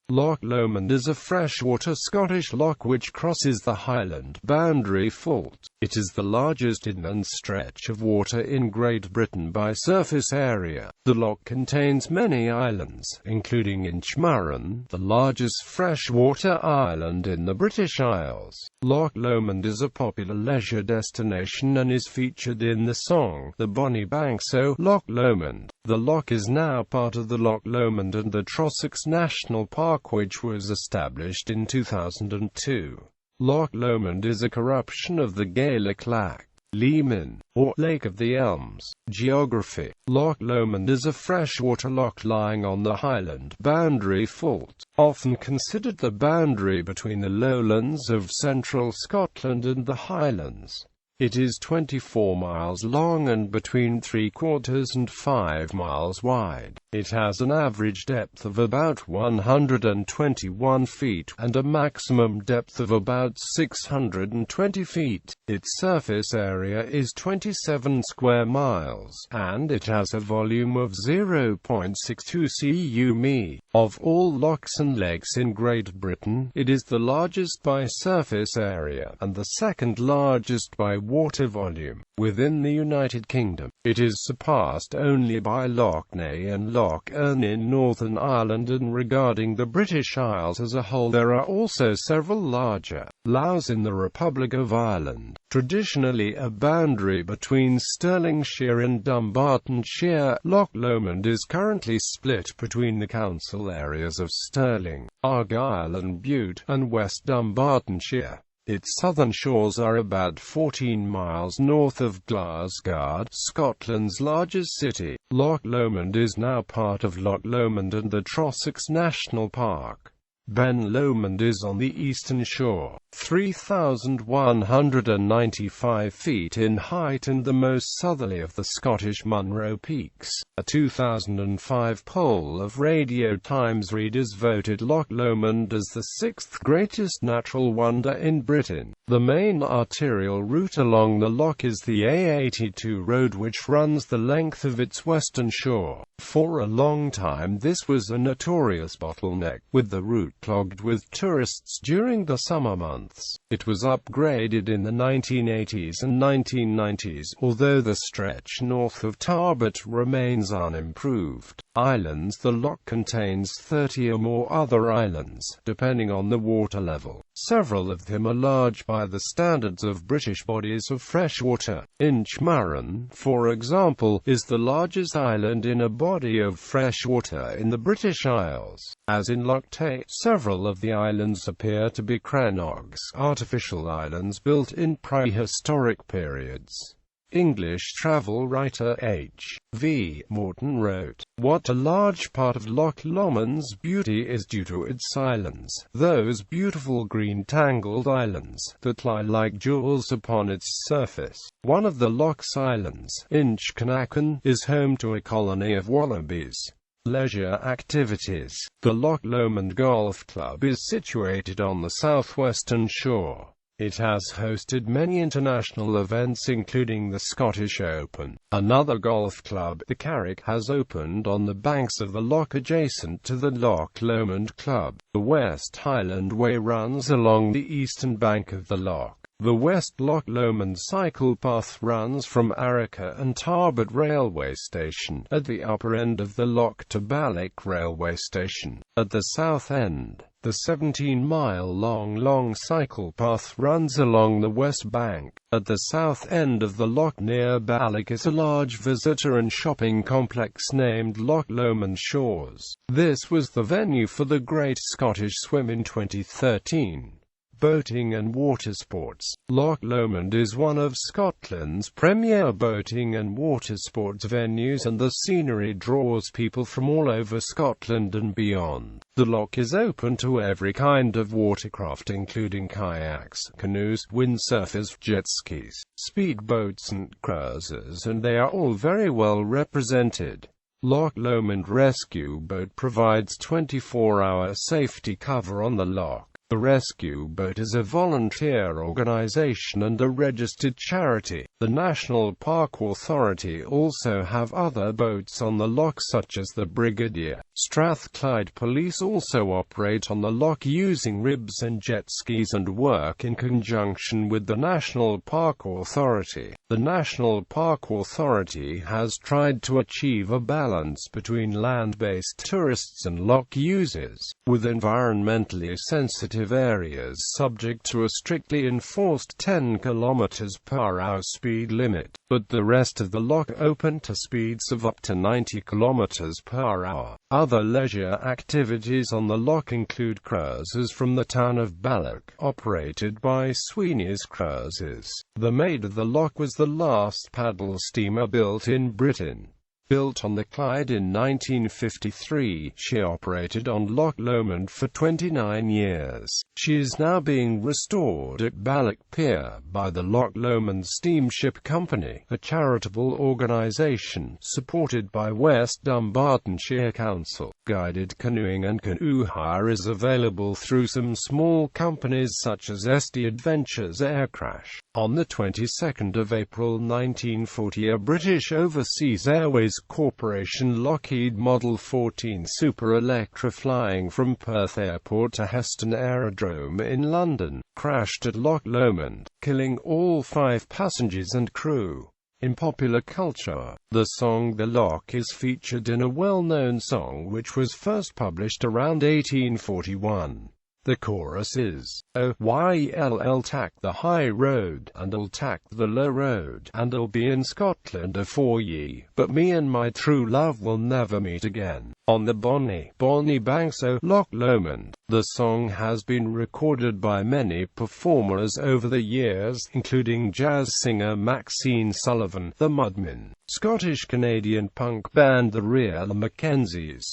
Loch Lomond is a freshwater Scottish loch which crosses the Highland Boundary Fault. It is the largest inland stretch of water in Great Britain by surface area. The loch contains many islands, including Inchmurrin, the largest freshwater island in the British Isles. Loch Lomond is a popular leisure destination and is featured in the song "The Bonnie Banks o' Loch Lomond." The loch is now part of the Loch Lomond and the Trossachs National Park, which was established in 2002. Loch Lomond is a corruption of the Gaelic Lach Leman, or Lake of the Elms. Geography. Loch Lomond is a freshwater loch lying on the Highland Boundary Fault, often considered the boundary between the lowlands of central Scotland and the Highlands. It is 24 miles long and between 3/4 and 5 miles wide. It has an average depth of about 121 feet, and a maximum depth of about 620 feet. Its surface area is 27 square miles, and it has a volume of 0.62 cu.m. Of all lochs and lakes in Great Britain, it is the largest by surface area, and the second largest by water volume. Within the United Kingdom, it is surpassed only by Loch Ness and Loch Earn in Northern Ireland, and regarding the British Isles as a whole, there are also several larger lochs in the Republic of Ireland. Traditionally a boundary between Stirlingshire and Dumbartonshire, Loch Lomond is currently split between the council areas of Stirling, Argyll and Bute, and West Dumbartonshire. Its southern shores are about 14 miles north of Glasgow, Scotland's largest city. Loch Lomond is now part of Loch Lomond and the Trossachs National Park. Ben Lomond is on the eastern shore, 3,195 feet in height and the most southerly of the Scottish Munro Peaks. A 2005 poll of Radio Times readers voted Loch Lomond as the sixth greatest natural wonder in Britain. The main arterial route along the loch is the A82 road, which runs the length of its western shore. For a long time this was a notorious bottleneck, with the route clogged with tourists during the summer months. It was upgraded in the 1980s and 1990s, although the stretch north of Tarbert remains unimproved. Islands. The loch contains 30 or more other islands, depending on the water level. Several of them are large by the standards of British bodies of freshwater. Inchmurrin, for example, is the largest island in a body of freshwater in the British Isles. As in Loch Tay, several of the islands appear to be crannogs, artificial islands built in prehistoric periods. English travel writer H.V. Morton wrote, "What a large part of Loch Lomond's beauty is due to its islands, those beautiful green tangled islands that lie like jewels upon its surface." One of the loch's islands, Inchmurrin, is home to a colony of wallabies. Leisure activities. The Loch Lomond Golf Club is situated on the southwestern shore. It has hosted many international events, including the Scottish Open. Another golf club, the Carrick, has opened on the banks of the loch adjacent to the Loch Lomond Club. The West Highland Way runs along the eastern bank of the loch. The West Loch Lomond cycle path runs from Arica and Tarbert railway station at the upper end of the loch to Balloch railway station at the south end. The 17-mile-long cycle path runs along the west bank. At the south end of the loch near Balloch is a large visitor and shopping complex named Loch Lomond Shores. This was the venue for the Great Scottish Swim in 2013. Boating and water sports. Loch Lomond is one of Scotland's premier boating and water sports venues, and the scenery draws people from all over Scotland and beyond. The loch is open to every kind of watercraft, including kayaks, canoes, windsurfers, jet skis, speedboats and cruisers, and they are all very well represented. Loch Lomond Rescue Boat provides 24-hour safety cover on the loch. The rescue boat is a volunteer organization and a registered charity. The National Park Authority also have other boats on the loch such as the Brigadier. Strathclyde Police also operate on the loch using ribs and jet skis and work in conjunction with the National Park Authority. The National Park Authority has tried to achieve a balance between land-based tourists and loch users, with environmentally sensitive areas subject to a strictly enforced 10 km/h speed limit, but the rest of the loch open to speeds of up to 90 km/h. Other leisure activities on the loch include cruises from the town of Balloch, operated by Sweeney's Cruises. The Maid of the Loch was the last paddle steamer built in Britain. Built on the Clyde in 1953, she operated on Loch Lomond for 29 years. She is now being restored at Balloch Pier by the Loch Lomond Steamship Company, a charitable organisation supported by West Dumbartonshire Council. Guided canoeing and canoe hire is available through some small companies such as SD Adventures Aircrash. On the 22nd of April 1940, a British Overseas Airways Corporation Lockheed Model 14 Super Electra flying from Perth Airport to Heston Aerodrome in London, crashed at Loch Lomond, killing all 5 passengers and crew. In popular culture, the song "The Loch" is featured in a well-known song which was first published around 1841. The chorus is, "Oh, YLL tack the high road, and I'll tack the low road, and I'll be in Scotland afore ye, but me and my true love will never meet again, on the bonny, bonny banks o' Loch Lomond." The song has been recorded by many performers over the years, including jazz singer Maxine Sullivan, the Mudmen, Scottish-Canadian punk band The Real Mackenzies.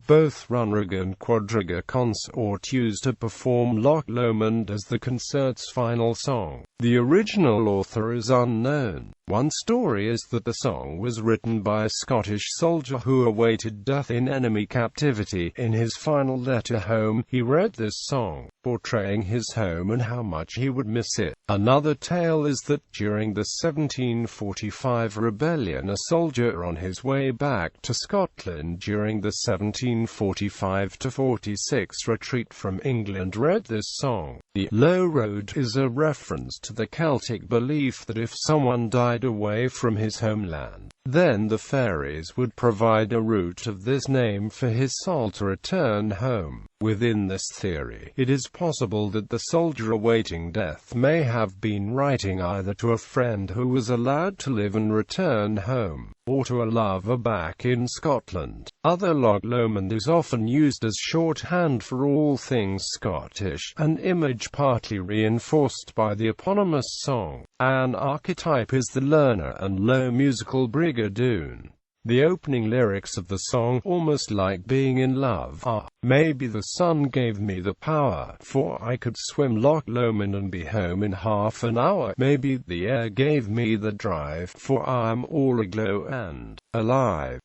Both Runrig and Quadriga Consort used to perform Loch Lomond as the concert's final song. The original author is unknown. One story is that the song was written by a Scottish soldier who awaited death in enemy captivity. In his final letter home, he wrote this song, portraying his home and how much he would miss it. Another tale is that during the 1745 rebellion, a soldier on his way back to Scotland during the 1745-46 retreat from England wrote this song. The low road is a reference to the Celtic belief that if someone died away from his homeland, then the fairies would provide a route of this name for his soul to return home. Within this theory, it is possible that the soldier awaiting death may have been writing either to a friend who was allowed to live and return home, or to a lover back in Scotland. Other Loch Lomond is often used as shorthand for all things Scottish, an image partly reinforced by the eponymous song. An archetype is the learner and low musical brigadoon. The opening lyrics of the song, almost like being in love, are, "Maybe the sun gave me the power, for I could swim Loch Lomond and be home in half an hour. Maybe the air gave me the drive, for I'm all aglow and alive."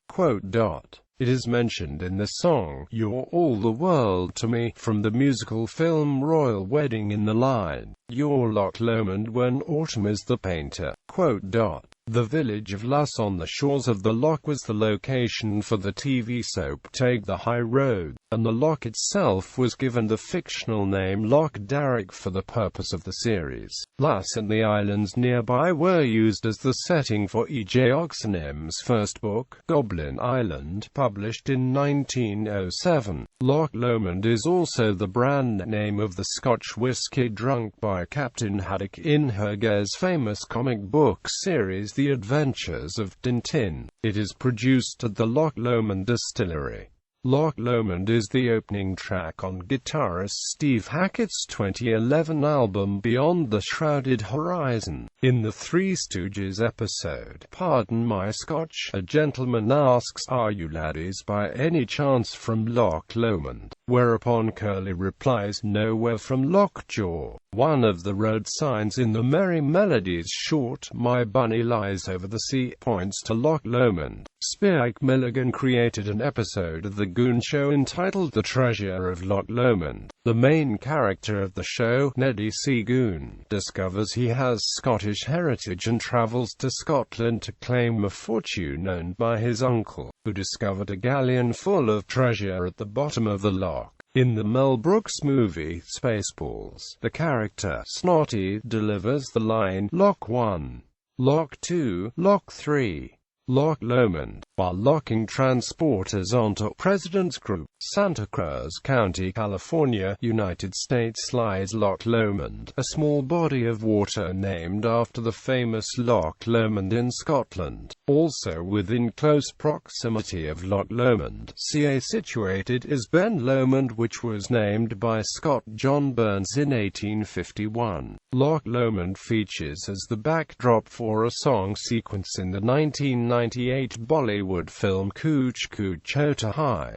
It is mentioned in the song, "You're all the world to me," from the musical film Royal Wedding in the line, "You're Loch Lomond when autumn is the painter." The village of Luss on the shores of the loch was the location for the TV soap Take the High Road, and the loch itself was given the fictional name Loch Darragh for the purpose of the series. Luss and the islands nearby were used as the setting for E.J. Oxenham's first book, Goblin Island, published in 1907. Loch Lomond is also the brand name of the Scotch whisky drunk by Captain Haddock in Hergé's famous comic book series The Adventures of Tintin. It is produced at the Loch Lomond Distillery. Loch Lomond is the opening track on guitarist Steve Hackett's 2011 album Beyond the Shrouded Horizon. In the Three Stooges episode, Pardon My Scotch, a gentleman asks, "Are you laddies by any chance from Loch Lomond?" Whereupon Curly replies, "No, we're from Lockjaw." One of the road signs in the Merry Melodies short, "My Bunny Lies Over the Sea," points to Loch Lomond. Spike Milligan created an episode of The Goon Show entitled The Treasure of Loch Lomond. The main character of the show, Neddy Seagoon, discovers he has Scottish heritage and travels to Scotland to claim a fortune owned by his uncle, who discovered a galleon full of treasure at the bottom of the loch. In the Mel Brooks movie, Spaceballs, the character, Snotty, delivers the line, "Loch 1, Loch 2, Loch 3, Loch Lomond," while locking transporters onto President's Group. Santa Cruz County, California, United States lies Loch Lomond, a small body of water named after the famous Loch Lomond in Scotland. Also within close proximity of Loch Lomond, ca. situated, is Ben Lomond, which was named by Scott John Burns in 1851. Loch Lomond features as the backdrop for a song sequence in the 1998 Bollywood film Kuch Kuch Hota Hai.